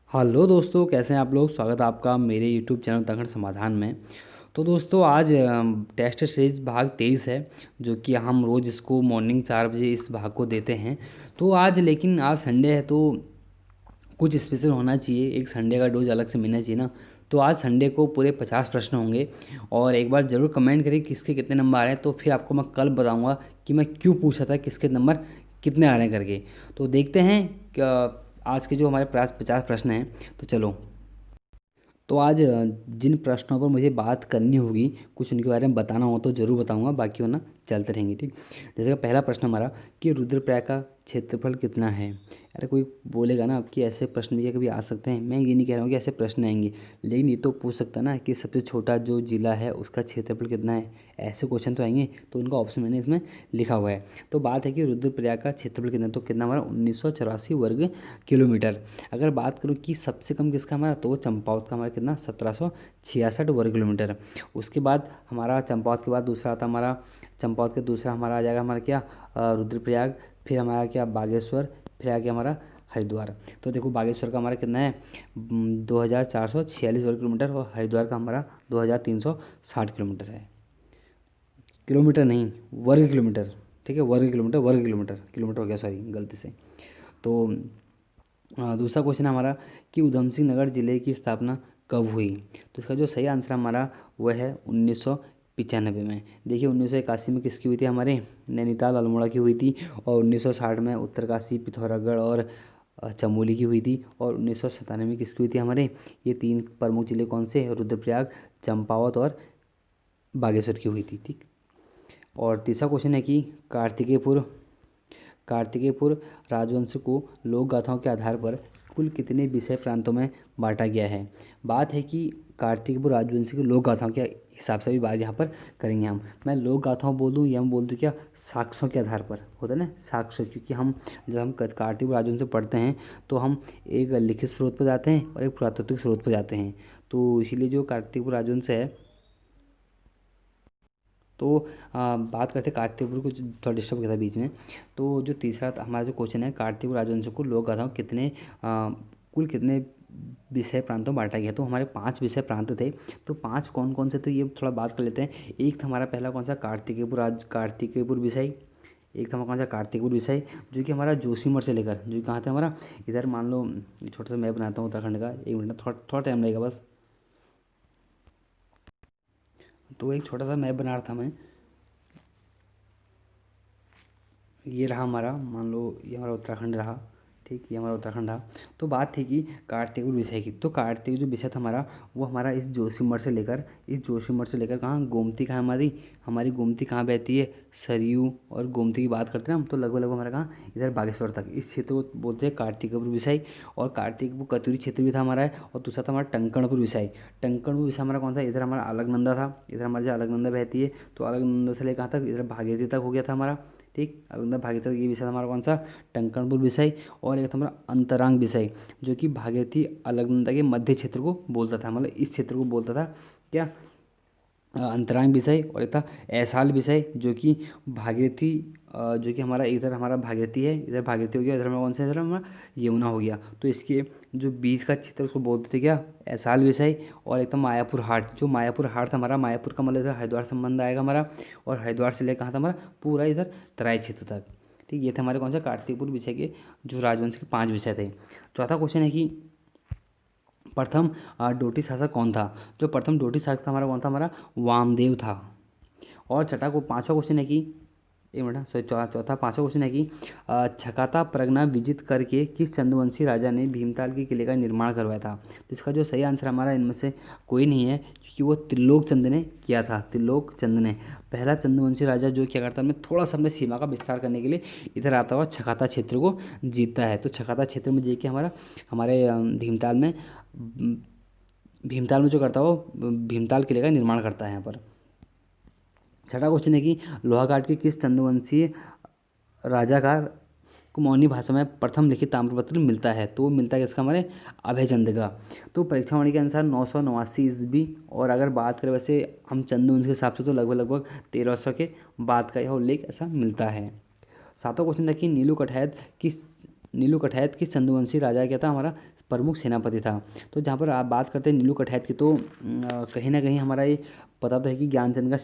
Hello दोस्तों, कैसे हैं आप लोग। स्वागत है आपका मेरे यूट्यूब चैनल उत्तराखंड समाधान में। तो दोस्तों आज टेस्ट सीरीज भाग 23 है, जो कि हम रोज़ इसको मॉर्निंग 4 बजे इस भाग को देते हैं। तो आज लेकिन आज संडे है तो कुछ स्पेशल होना चाहिए, एक संडे का डोज अलग से मिलना चाहिए ना। तो आज संडे को पूरे 50 प्रश्न होंगे। और एक बार ज़रूर कमेंट करिए किसके कितने नंबर आ रहे हैं, तो फिर आपको मैं कल बताऊंगा कि मैं क्यों पूछा था किसके नंबर कितने आ रहे हैं करके। तो देखते हैं आज के जो हमारे पास 50 प्रश्न हैं। तो चलो, तो आज जिन प्रश्नों पर मुझे बात करनी होगी, कुछ उनके बारे में बताना हो तो ज़रूर बताऊंगा, बाकी वरना चलते रहेंगे, ठीक। जैसे कि पहला प्रश्न हमारा कि रुद्रप्रयाग का क्षेत्रफल कितना है। अरे कोई बोलेगा ना कि ऐसे प्रश्न भी कभी आ सकते हैं, मैं ये नहीं कह रहा हूँ कि ऐसे प्रश्न आएंगे, लेकिन ये तो पूछ सकता ना कि सबसे छोटा जो जिला है उसका क्षेत्रफल कितना है। ऐसे क्वेश्चन तो आएंगे, तो उनका ऑप्शन मैंने इसमें लिखा हुआ है। तो बात है कि रुद्रप्रयाग का क्षेत्रफल कितना है, तो कितना हमारा 1984 वर्ग किलोमीटर। अगर बात करूँ कि सबसे कम किसका हमारा, तो वो चंपावत का हमारा कितना 1766 वर्ग किलोमीटर। उसके बाद हमारा चंपावत के बाद दूसरा आता हमारा, चंपावत के दूसरा हमारा आ जाएगा हमारा क्या, रुद्रप्रयाग। फिर हमारा क्या बागेश्वर, फिर आ गया हमारा हरिद्वार। तो देखो बागेश्वर का हमारा कितना है 2446 वर्ग किलोमीटर, और हरिद्वार का हमारा 2360 किलोमीटर है। किलोमीटर नहीं, वर्ग किलोमीटर। ठीक है, वर्ग किलोमीटर, वर्ग किलोमीटर, किलोमीटर हो गया, सॉरी गलती से। तो दूसरा क्वेश्चन है हमारा कि उधम सिंह नगर जिले की स्थापना कब हुई। तो इसका जो सही आंसर हमारा वह है 1995 में। देखिए 1981 में किसकी हुई थी, हमारे नैनीताल अल्मोड़ा की हुई थी। और 1960 में उत्तरकाशी पिथौरागढ़ और चमोली की हुई थी। और 1997 में किसकी हुई थी हमारे, ये तीन प्रमुख जिले कौन से, रुद्रप्रयाग, चंपावत और बागेश्वर की हुई थी, ठीक। और तीसरा क्वेश्चन है कि कार्तिकेयपुर कार्तिकेयपुर राजवंश को लोक गाथाओं के आधार पर कुल कितने विषय प्रांतों में बांटा गया है। बात है कि कार्तिकेयपुर राजवंश की लोक गाथाओं के हिसाब से भी बात यहाँ पर करेंगे हम। मैं लोक गाथाओं बोल दूँ या हम बोल दूँ क्या, साक्ष्यों के आधार पर होता है ना, साक्ष्य। क्योंकि हम जब हम कार्तिकेयपुर राजवंश पढ़ते हैं तो हम एक लिखित स्रोत पर जाते हैं और एक पुरातात्विक स्रोत पर जाते हैं। तो इसीलिए जो कार्तिकेयपुर राजवंश है, तो बात करते हैं कार्तिकपुर को, थोड़ा डिस्टर्ब किया था बीच में। तो जो तीसरा हमारा जो क्वेश्चन है, कार्तिक राजवंश को लोक गाथाओं कितने कुल कितने विषय प्रांतों में बांटा गया। तो हमारे 5 विषय प्रांत थे। तो 5 कौन कौन से थे, ये थोड़ा बात कर लेते हैं। एक था हमारा पहला कौन सा, कार्तिकेयपुर विषय। एक था हमारा कौन सा, कार्तिकपुर विषय, जो कि हमारा जोशीमठ से लेकर, जो कि कहाँ था हमारा, इधर मान लो छोटा सा मैप बनाता हूँ उत्तराखंड का, 1 मिनट, थोड़ा थोड़ा टाइम लगेगा बस। तो एक छोटा सा मैप बना रहा था मैं। ये रहा हमारा, मान लो ये हमारा उत्तराखंड रहा, ठीक, ये हमारा उत्तराखंड रहा। तो बात थी कि कार्तिक विषय की, तो कार्तिक जो विषय था हमारा, वो हमारा इस जोशीमठ से लेकर कहाँ, गोमती कहाँ हमारी, हमारी गोमती कहाँ बहती है, सरयू और गोमती की बात करते हैं हम, तो लगभग लगभग हमारा कहाँ, इधर बागेश्वर तक, इस क्षेत्र को बोलते हैं कार्तिकपुर विषय। और कार्तिकपुर कतूरी क्षेत्र भी था हमारा है। और दूसरा था हमारा टंकणपुर विषय। टंकणपुर विषय हमारा कौन सा, इधर हमारा अलकनंदा था, इधर हमारे जो अलकनंदा बहती है, तो अलकनंदा से लेकर कहाँ तक, इधर भागीरथी तक हो गया था हमारा, ठीक। अलकनंदा भागीरथी, ये विषय हमारा कौन सा, टंकणपुर विषय। और एक था हमारा अंतरांग विषय, जो कि भागीरथी अलकनंदा के मध्य क्षेत्र को बोलता था, मतलब इस क्षेत्र को बोलता था क्या, अंतरांग विषय। और एक था ऐसाल विषय, जो कि भागीरथी जो कि हमारा इधर हमारा भागीरथी है, इधर भागीरथी हो गया, इधर हमारा कौन सा, इधर हमारा यमुना हो गया। तो इसके जो बीच का क्षेत्र उसको बोलते थे क्या, ऐसाल विषय। और एक था मायापुर हाट, जो मायापुर हाट था हमारा, मायापुर का मतलब इधर हरिद्वार संबंध आएगा हमारा। और हरिद्वार से लेकर कहाँ था हमारा, पूरा इधर तराई क्षेत्र तक, ठीक। ये थे हमारे कौन सा, कार्तिकपुर विषय के जो राजवंश के 5 विषय थे। चौथा क्वेश्चन है कि प्रथम डोटी शासक कौन था। जो प्रथम डोटी शासक था हमारा कौन था, हमारा वामदेव था। और छठा को पांचवा क्वेश्चन है कि, एक मिनट, सॉरी, चौथा पांचवा क्वेश्चन है कि छकाता परगना विजित करके किस चंद्रवंशी राजा ने भीमताल के किले का निर्माण करवाया था। तो इसका जो सही आंसर हमारा इनमें से कोई नहीं है, क्योंकि वो त्रिलोक चंद ने किया था, त्रिलोक चंद ने। पहला चंद्रवंशी राजा जो क्या करता है, मैं थोड़ा सा अपने सीमा का विस्तार करने के लिए इधर आता हुआ छकाता क्षेत्र को जीतता है। तो छकाता क्षेत्र में जीत के हमारा हमारे भीमताल में जो करता है वो भीमताल किले का निर्माण करता है यहाँ पर। छठा क्वेश्चन है कि लोहाघाट के किस चंद्रवंशीय राजा का कुमाऊनी भाषा में प्रथम लिखित ताम्रपत्र मिलता है। तो वो मिलता है किसका, हमारे अभयचंद का। तो परीक्षा वाणी के अनुसार 989 ईस्वी। और अगर बात करें वैसे हम चंद्रवंश के हिसाब से, तो लगभग लगभग 1300 के बाद का यह उल्लेख ऐसा मिलता है। सातवां क्वेश्चन था कि नीलू कठैत किस चंद्रवंशी राजा क्या था हमारा, प्रमुख सेनापति था। तो जहाँ पर आप बात करते हैं नीलू कठैत की, तो कहीं ना कहीं हमारा ये पता तो है कि ज्ञानचंद का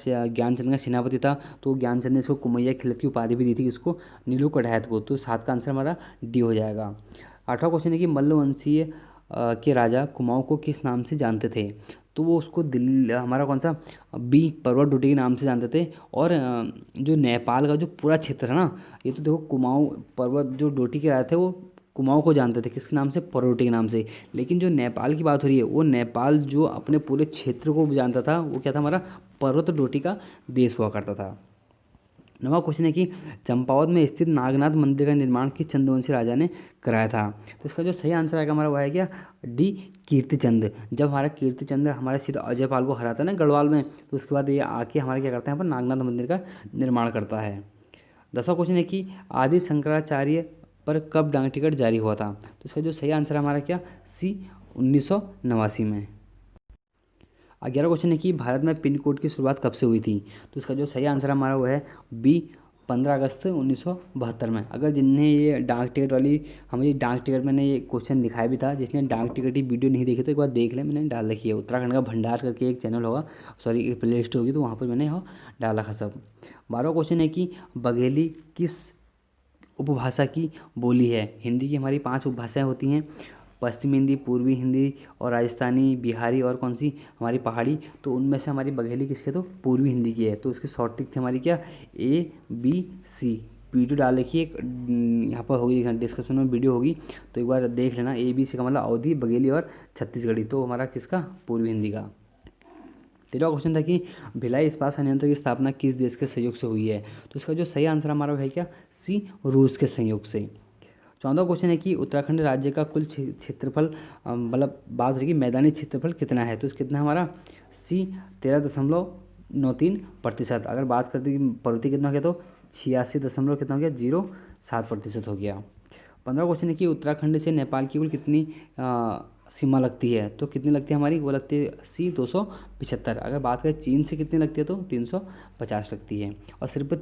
सेनापति था। तो ज्ञानचंद ने इसको कुमैया खिलत की उपाधि भी दी थी इसको, नीलू कठैत को। तो 7 का आंसर हमारा डी हो जाएगा। 8वां क्वेश्चन है कि मल्ल वंशीय के राजा कुमाऊं को किस नाम से जानते थे? तो वो उसको दिल्ली हमारा कौन सा बी पर्वत डोटी के नाम से जानते थे। और जो नेपाल का जो पूरा क्षेत्र है ना, ये तो देखो कुमाऊं पर्वत जो डोटी के राजा थे वो कुमाऊं को जानते थे किसके नाम से, पर्वत डोटी के नाम से। लेकिन जो नेपाल की बात हो रही है वो नेपाल जो अपने पूरे क्षेत्र को जानता था वो क्या था, हमारा पर्वत डोटी का देश हुआ करता था। 9वां क्वेश्चन है कि चंपावत में स्थित नागनाथ मंदिर का निर्माण किस चंद्रवंशी राजा ने कराया था? तो इसका जो सही आंसर आएगा हमारा वो है क्या, डी कीर्तिचंद। जब हमारा कीर्तिचंद हमारे सिर अजयपाल को हराता है ना गढ़वाल में, तो उसके बाद ये आके हमारा क्या करता है, यहाँ पर नागनाथ मंदिर का निर्माण करता है। 10वां क्वेश्चन है कि आदि शंकराचार्य पर कब डाक टिकट जारी हुआ था? तो इसका जो सही आंसर हमारा क्या, सी 1989 में। 11वां क्वेश्चन है कि भारत में पिन कोड की शुरुआत कब से हुई थी? तो इसका जो सही आंसर हमारा वो है बी 15 अगस्त 1972 में। अगर जिनने ये डाक टिकट वाली हमें डाक टिकट मैंने ये क्वेश्चन दिखाया भी था, जिसने डाक टिकट की वीडियो नहीं देखी तो एक बार देख लें, मैंने डाल रखी है। उत्तराखंड का भंडार करके एक चैनल होगा, सॉरी एक प्ले लिस्ट होगी, तो वहाँ पर मैंने डाला था सब। 12वां क्वेश्चन है कि बघेली किस उपभाषा की बोली है? हिंदी की हमारी 5 उपभाषाएं होती हैं, पश्चिमी हिंदी, पूर्वी हिंदी और राजस्थानी, बिहारी और कौन सी हमारी पहाड़ी। तो उनमें से हमारी बघेली किसकी है, तो पूर्वी हिंदी की है। तो उसकी शॉर्ट ट्रिक थी हमारी क्या, ए बी सी। वीडियो डाल रखी है यहाँ पर होगी, डिस्क्रिप्शन में वीडियो होगी, तो एक बार देख लेना। ए बी सी का मतलब अवधी, बघेली और छत्तीसगढ़ी। तो हमारा किसका, पूर्वी हिंदी का। 13वां क्वेश्चन था कि भिलाई इस्पात संयंत्र की स्थापना किस देश के सहयोग से हुई है? तो इसका जो सही आंसर हमारा है क्या, सी रूस के सहयोग से। 14वां क्वेश्चन है कि उत्तराखंड राज्य का कुल क्षेत्रफल मतलब बात हो रही है कि मैदानी क्षेत्रफल कितना है? तो कितना हमारा सी 13.93%। अगर बात करते हैं कि पर्वतीय कितना हो गया, तो 86 दशमलव कितना हो गया, 07% हो गया। 15वां क्वेश्चन है कि उत्तराखंड से नेपाल की कुल कितनी सीमा लगती है? तो कितनी लगती है हमारी, वो लगती है सी 275। अगर बात करें चीन से कितनी लगती है, तो 350 लगती है। और सिर्फ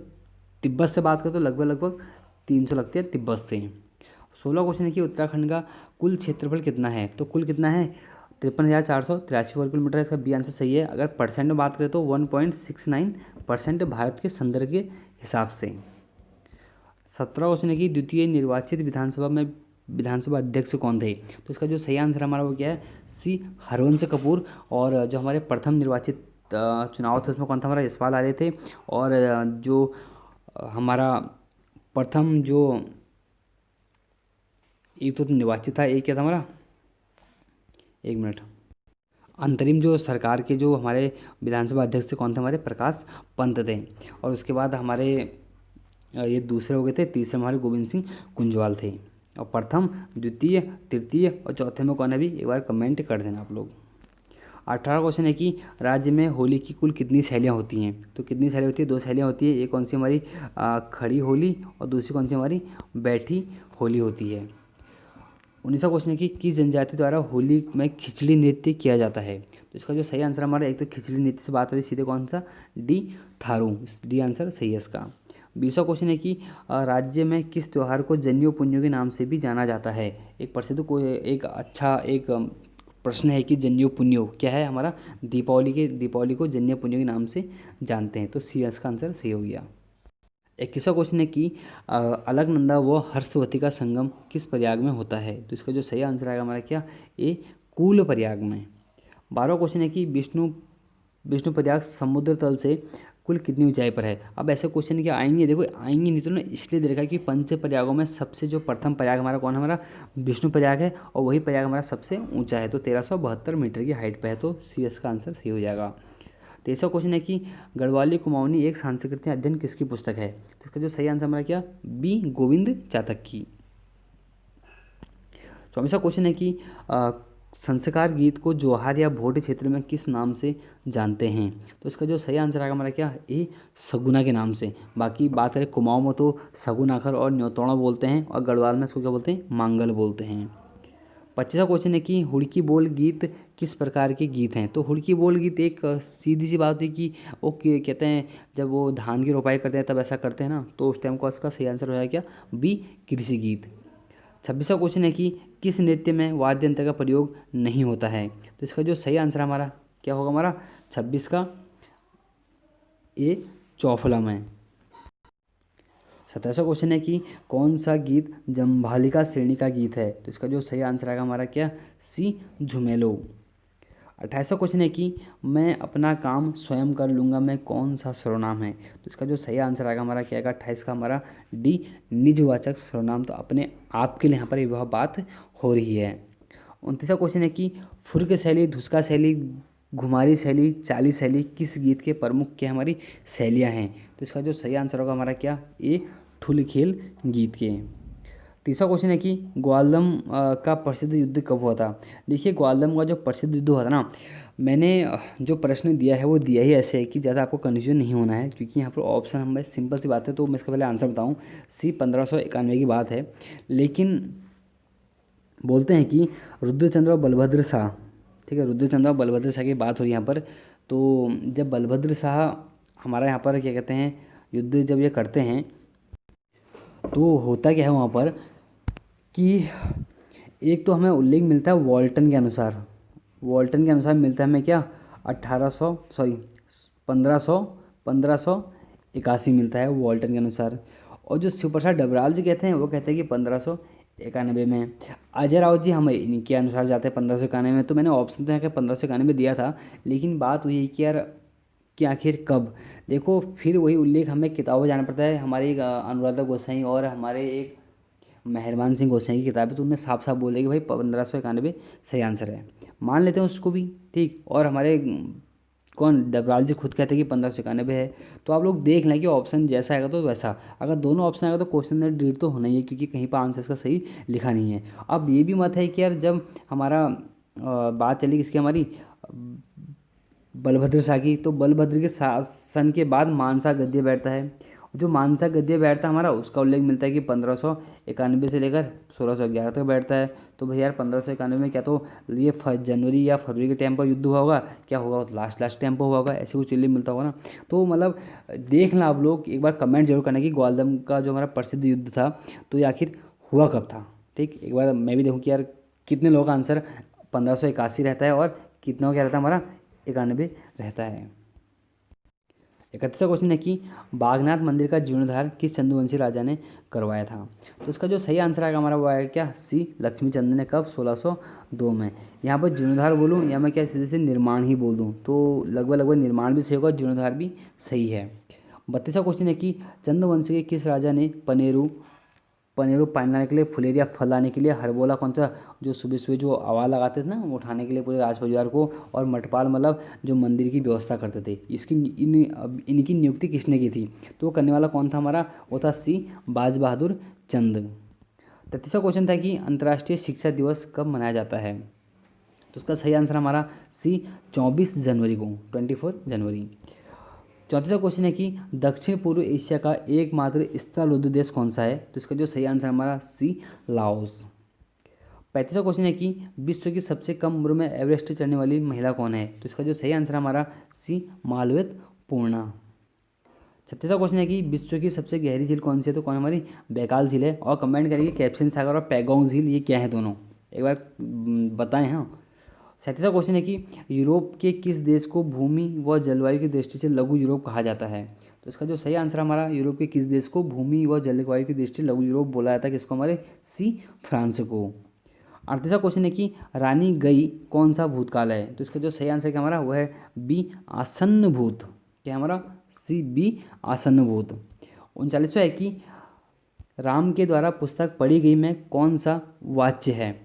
तिब्बत से बात करें तो लगभग 300 लगती है तिब्बत से। 16वां क्वेश्चन है कि उत्तराखंड का कुल क्षेत्रफल कितना है? तो कुल कितना है, 53,483 वर्ग किलोमीटर। इसका बी आंसर सही है। अगर परसेंट में बात करें तो 1.69% भारत के संदर्भ के हिसाब से। 17वां क्वेश्चन है कि द्वितीय निर्वाचित विधानसभा अध्यक्ष कौन थे? तो इसका जो सही आंसर हमारा वो क्या है, सी हरवंश कपूर। और जो हमारे प्रथम निर्वाचित चुनाव थे उसमें कौन था, हमारा यशपाल आर्य थे। और जो हमारा प्रथम जो एक तो निर्वाचित था, एक क्या था हमारा, एक मिनट, अंतरिम जो सरकार के जो हमारे विधानसभा अध्यक्ष थे कौन थे, हमारे प्रकाश पंत थे। और उसके बाद हमारे ये दूसरे हो गए थे, तीसरे हमारे गोविंद सिंह कुंजवाल थे। और प्रथम, द्वितीय, तृतीय और चौथे में कौन है भी, एक बार कमेंट कर देना आप लोग। 18वां क्वेश्चन है कि राज्य में होली की कुल कितनी शैलियाँ होती हैं? तो कितनी शैलियाँ होती है, 2 शैलियाँ होती है। एक कौन सी हमारी खड़ी होली, और दूसरी कौन सी हमारी बैठी होली होती है। 19वां क्वेश्चन है कि किस जनजाति द्वारा होली में खिचड़ी नृत्य किया जाता है? तो इसका जो सही आंसर हमारा, एक तो खिचड़ी नृत्य से बात हो रही सीधे कौन सा, डी थारू, डी आंसर सही है इसका। 20वां क्वेश्चन है कि राज्य में किस त्यौहार को जनेऊ पुन्यो के नाम से भी जाना जाता है? एक प्रसिद्ध को एक अच्छा एक प्रश्न है कि जनेऊ पुन्यो क्या है हमारा, दीपावली को जनेऊ पुन्यो के नाम से जानते हैं। तो सी इसका आंसर सही हो गया। 21वां क्वेश्चन है कि अलकनंदा व हर्षवती का संगम किस प्रयाग में होता है? तो इसका जो सही आंसर आएगा हमारा क्या, ए कूल प्रयाग में। 12वां क्वेश्चन है कि विष्णु प्रयाग समुद्र तल से कुल कितनी ऊंचाई पर है? अब ऐसे क्वेश्चन क्या आएंगे, देखो आएंगे नहीं तो ना, इसलिए दे रखा है कि पंच प्रयागों में सबसे जो प्रथम प्रयाग हमारा कौन है, हमारा विष्णु प्रयाग है। और वही प्रयाग हमारा सबसे ऊंचा है, तो 1372 मीटर की हाइट पर है। तो सी इसका आंसर सही हो जाएगा। 23वां क्वेश्चन है कि गढ़वाली कुमाऊनी एक सांस्कृतिक अध्ययन किसकी पुस्तक है? तो इसका जो सही आंसर हमारा क्या, बी गोविंद चातक की। 24वां क्वेश्चन है कि संस्कार गीत को जोहार या भोट क्षेत्र में किस नाम से जानते हैं? तो इसका जो सही आंसर आएगा हमारा क्या, ए सगुना के नाम से। बाकी बात करें कुमाऊं में तो सगुनाखर और न्योतौड़ा बोलते हैं, और गढ़वाल में इसको क्या बोलते हैं, मांगल बोलते हैं। 25वां क्वेश्चन है कि हुड़की बोल गीत किस प्रकार के गीत हैं? तो हुड़की बोल गीत एक सीधी सी बात है कि वो कहते हैं जब वो धान की रोपाई करते हैं तब ऐसा करते हैं ना, तो उस टाइम को इसका सही आंसर हो जाएगा क्या, बी कृषि गीत। 26वां क्वेश्चन है कि किस नृत्य में वाद्य यंत्र का प्रयोग नहीं होता है? तो इसका जो सही आंसर हमारा क्या होगा, हमारा 26 का ए चौफला में। 17वां क्वेश्चन है कि कौन सा गीत जम्भालिका श्रेणी का गीत है? तो इसका जो सही आंसर आएगा हमारा क्या, सी झुमेलो। 28वां क्वेश्चन है कि मैं अपना काम स्वयं कर लूँगा मैं कौन सा सर्वनाम है? तो इसका जो सही आंसर आएगा हमारा क्या आएगा, 28 का हमारा डी निजवाचक सर्वनाम। तो अपने आप के लिए यहाँ पर यह बात हो रही है। 29वां क्वेश्चन है कि फुर्क शैली, धुसका शैली, घुमारी शैली, चाली शैली किस गीत के प्रमुख क्या हमारी शैलियाँ हैं? तो इसका जो सही आंसर होगा हमारा क्या, ए ठुल खेल गीत के। 30वां क्वेश्चन है कि ग्वालदम का प्रसिद्ध युद्ध कब हुआ था? देखिए ग्वालदम का जो प्रसिद्ध युद्ध हुआ था ना, मैंने जो प्रश्न दिया है वो दिया ही ऐसे है कि ज़्यादा आपको कन्फ्यूजन नहीं होना है, क्योंकि यहाँ पर ऑप्शन हमें सिंपल सी बात है। तो मैं इसका पहले आंसर बताऊँ, सी 1591 की बात है। लेकिन बोलते हैं कि रुद्रचंद्र और बलभद्र शाह, ठीक है, रुद्रचंद्र और बलभद्र शाह की बात हो रही है यहाँ पर। तो जब बलभद्र शाह हमारा यहाँ पर क्या कहते हैं, युद्ध जब ये करते हैं तो होता क्या है वहाँ पर कि एक तो हमें उल्लेख मिलता है वॉल्टन के अनुसार, वॉल्टन के अनुसार मिलता है हमें क्या, 1581 मिलता है वॉल्टन के अनुसार। और जो शिव प्रसाद डबराल जी कहते हैं वो कहते हैं कि 1591 में। अजय राव जी हम इनके अनुसार जाते हैं 1591 में। तो मैंने ऑप्शन तो यहाँ के 1591 दिया था, लेकिन बात हुई है कि यार कि आखिर कब। देखो फिर वही उल्लेख हमें किताबों जाना पड़ता है, हमारी एक अनुराधा गोसाई और हमारे एक मेहरबान सिंह गोसाई की किताब है, तो उन्होंने साफ साफ बोले कि भाई 1591 सही आंसर है। मान लेते हैं उसको भी, ठीक। और हमारे कौन डबराल जी खुद कहते हैं कि 1591 है। तो आप लोग देख लें कि ऑप्शन जैसा आएगा तो वैसा, अगर दोनों ऑप्शन आएगा तो क्वेश्चन में डिलीट तो होना ही है, क्योंकि कहीं पर आंसर इसका सही लिखा नहीं है। अब ये भी मत है कि यार जब हमारा बात चली किसकी, हमारी बलभद्र शाह की, तो बलभद्र के शासन के बाद मानसा गद्य बैठता है। जो मानसा गद्य बैठता है हमारा, उसका उल्लेख मिलता है कि 1591 से लेकर 1611 तक बैठता है। तो भैया यार 1591 में क्या तो ये जनवरी या फरवरी के टाइम पर युद्ध हुआ होगा, क्या होगा लास्ट टाइम पर हुआ होगा, ऐसे कुछ उल्लेख मिलता होगा ना। तो मतलब देखना आप लोग एक बार कमेंट जरूर करना कि ग्वालदम का जो हमारा प्रसिद्ध युद्ध था तो ये आखिर हुआ कब था, ठीक। एक बार मैं भी देखूँ कि यार कितने लोगों का आंसर 1581 रहता है और कितनों का क्या रहता है हमारा 91 रहता है। 31वां क्वेश्चन है कि बागनाथ मंदिर का जीर्णोद्धार किस चंद्रवंशी राजा ने करवाया था? तो इसका जो सही आंसर आएगा हमारा वो आएगा क्या, सी लक्ष्मीचंद ने। कब, 1602 में। यहाँ पर जीर्णोद्धार बोलूँ या मैं क्या सीधे से निर्माण ही बोल दूँ, तो लगभग निर्माण भी सही होगा, जीर्णोद्धार भी सही है। 32वां क्वेश्चन है कि चंद्रवंशी के किस राजा ने पनेरू पानी लाने के लिए, फुलेरिया फल लाने के लिए, हरबोला कौन सा जो सुबह सुबह जो आवाज़ लगाते थे ना वो उठाने के लिए पूरे राज परिवार को, और मटपाल मतलब जो मंदिर की व्यवस्था करते थे, इनकी नियुक्ति किसने की थी? तो वो करने वाला कौन था हमारा, वो था सी बाज बहादुर चंद। 33वां क्वेश्चन था कि अंतर्राष्ट्रीय शिक्षा दिवस कब मनाया जाता है? तो उसका सही आंसर हमारा सी 24 जनवरी को, 24 जनवरी। 34वां क्वेश्चन है कि दक्षिण पूर्व एशिया का एकमात्र स्थलबद्ध देश कौन सा है? तो इसका जो सही आंसर हमारा सी लाओस। 35वां क्वेश्चन है कि विश्व की सबसे कम उम्र में एवरेस्ट चढ़ने वाली महिला कौन है? तो इसका जो सही आंसर हमारा सी मालवेद पूर्णा। 36वां क्वेश्चन है कि विश्व की सबसे गहरी झील कौन सी है? तो कौन हमारी बैकाल झील है। और कमेंट करिए कैप्शन सागर और पैगोंग झील ये क्या है दोनों, एक बार बताएं। हाँ। 37वां क्वेश्चन है कि यूरोप के किस देश को भूमि व जलवायु की दृष्टि से लघु यूरोप कहा जाता है? तो इसका जो सही आंसर हमारा यूरोप के किस देश को भूमि व जलवायु की दृष्टि से लघु यूरोप बोला जाता है, किसको, हमारे सी फ्रांस को। 38वां क्वेश्चन है कि रानी गई कौन सा भूतकाल है? तो इसका जो सही आंसर क्या हमारा वो है बी आसन्न भूत, क्या हमारा सी बी आसन्न भूत। 39वां है कि राम के द्वारा पुस्तक पढ़ी गई में कौन सा वाच्य है?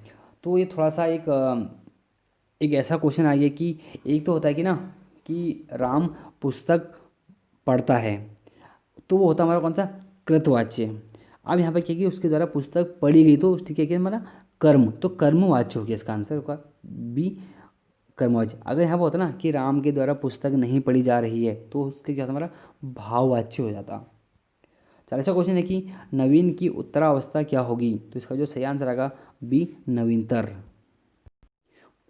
तो ये थोड़ा सा एक ऐसा क्वेश्चन आ गया कि एक तो होता है कि ना कि राम पुस्तक पढ़ता है, तो वो होता है हमारा कौन सा, कृतवाच्य। अब यहाँ पे क्या कि उसके द्वारा पुस्तक पढ़ी गई, तो उसकी क्या कि हमारा कर्म, तो कर्मवाच्य हो गया इसका आंसर होगा बी कर्मवाच्य। अगर यहाँ पर होता ना कि राम के द्वारा पुस्तक नहीं पढ़ी जा रही है, तो उसके क्या होता हमारा भाववाच्य हो जाता। 40वां क्वेश्चन है कि नवीन की उत्तरावस्था क्या होगी? तो इसका जो सही आंसर आएगा बी नवीनतर।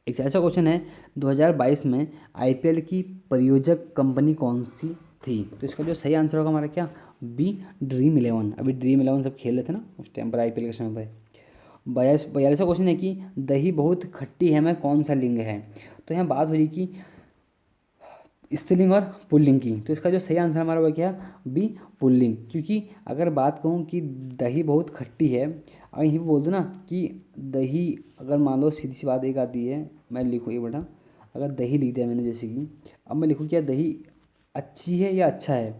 41वां क्वेश्चन है 2022 में आईपीएल की प्रायोजक कंपनी कौन सी थी? तो इसका जो सही आंसर होगा हमारा क्या, बी ड्रीम 11। अभी ड्रीम 11 सब खेल रहे थे ना उस टाइम पर आईपीएल के समय पर। 42वां क्वेश्चन है कि दही बहुत खट्टी है में कौन सा लिंग है। तो यहाँ बात हो रही कि स्त्रीलिंग और पुल्लिंग की, तो इसका जो सही आंसर हमारा हुआ क्या, बी पुल्लिंग। क्योंकि अगर बात कहूँ कि दही बहुत खट्टी है, अगर यहीं पर बोल दूँ ना कि दही, अगर मान लो सीधी सी बात एक आती है, मैं लिखूँ ये बेटा, अगर दही लिख दिया मैंने जैसे कि, अब मैं लिखूँ क्या, दही अच्छी है या अच्छा है,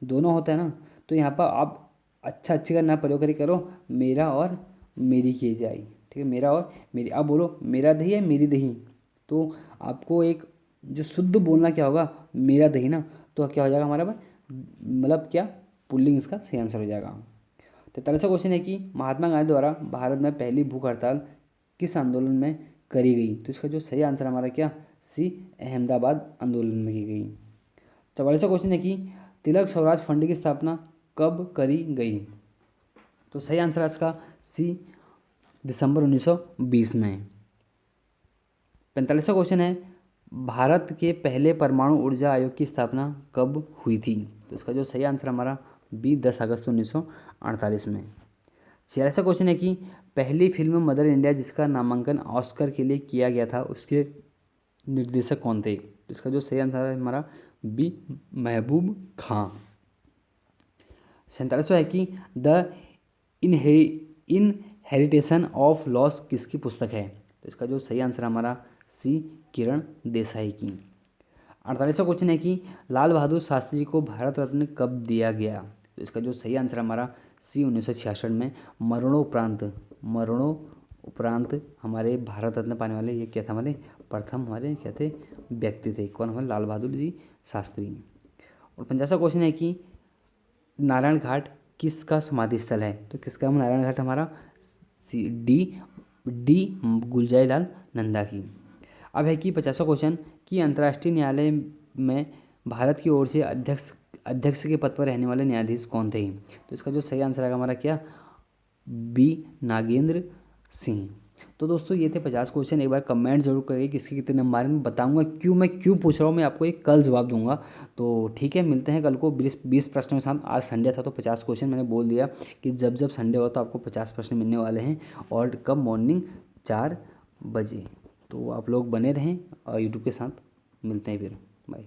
दोनों होता है ना। तो यहाँ पर आप अच्छा अच्छे का ना प्रयोग करी करो, मेरा और मेरी की जाए, ठीक है, मेरा और मेरी। आप बोलो मेरा दही है मेरी दही, तो आपको एक जो शुद्ध बोलना क्या होगा, मेरा दही ना, तो क्या हो जाएगा हमारा मतलब क्या, पुल्लिंग इसका सही आंसर हो जाएगा। 43वां क्वेश्चन है कि महात्मा गांधी द्वारा भारत में पहली भूख हड़ताल किस आंदोलन में करी गई। तो इसका जो सही आंसर हमारा क्या, सी अहमदाबाद आंदोलन में की गई। 44वां क्वेश्चन है कि तिलक स्वराज फंड की स्थापना कब करी गई। तो सही आंसर है इसका सी दिसंबर 1920 में। 45वां क्वेश्चन है भारत के पहले परमाणु ऊर्जा आयोग की स्थापना कब हुई थी। तो इसका जो सही आंसर हमारा बी 10 अगस्त 1948 में। 46वां क्वेश्चन है कि पहली फिल्म मदर इंडिया जिसका नामांकन ऑस्कर के लिए किया गया था उसके निर्देशक कौन थे। तो इसका जो सही आंसर है हमारा बी महबूब खां। 47वां है कि द इनहेरिटेशन ऑफ लॉस किसकी पुस्तक है। तो इसका जो सही आंसर हमारा सी किरण देसाई की। 48वां क्वेश्चन है कि लाल बहादुर शास्त्री को भारत रत्न कब दिया गया। तो इसका जो सही आंसर हमारा सी 1966 में, मरणोपरांत हमारे भारत रत्न पाने वाले ये क्या था, हमारे प्रथम हमारे क्या थे व्यक्ति थे, कौन, हमारे लाल बहादुर जी शास्त्री। और 50वां क्वेश्चन है कि नारायण घाट किसका समाधि स्थल है। तो किसका, नारायण घाट हमारा सी डी गुलजाई लाल नंदा की। अब है कि 50वां क्वेश्चन कि अंतर्राष्ट्रीय न्यायालय में भारत की ओर से अध्यक्ष के पद पर रहने वाले न्यायाधीश कौन थे। तो इसका जो सही आंसर है हमारा क्या, बी नागेंद्र सिंह। तो दोस्तों ये थे 50 क्वेश्चन। एक बार कमेंट जरूर करिए किसके कितने नंबर हैं, मैं बताऊंगा क्यों, मैं क्यों पूछ रहा हूँ, मैं आपको एक कल जवाब दूंगा। तो ठीक है, मिलते हैं कल को 20 प्रश्नों के साथ। आज संडे था तो 50 क्वेश्चन मैंने बोल दिया कि जब जब संडे हो तो आपको 50 प्रश्न मिलने वाले हैं, और कब, मॉर्निंग 4 बजे। तो आप लोग बने रहें और यूट्यूब के साथ। मिलते हैं फिर, बाय।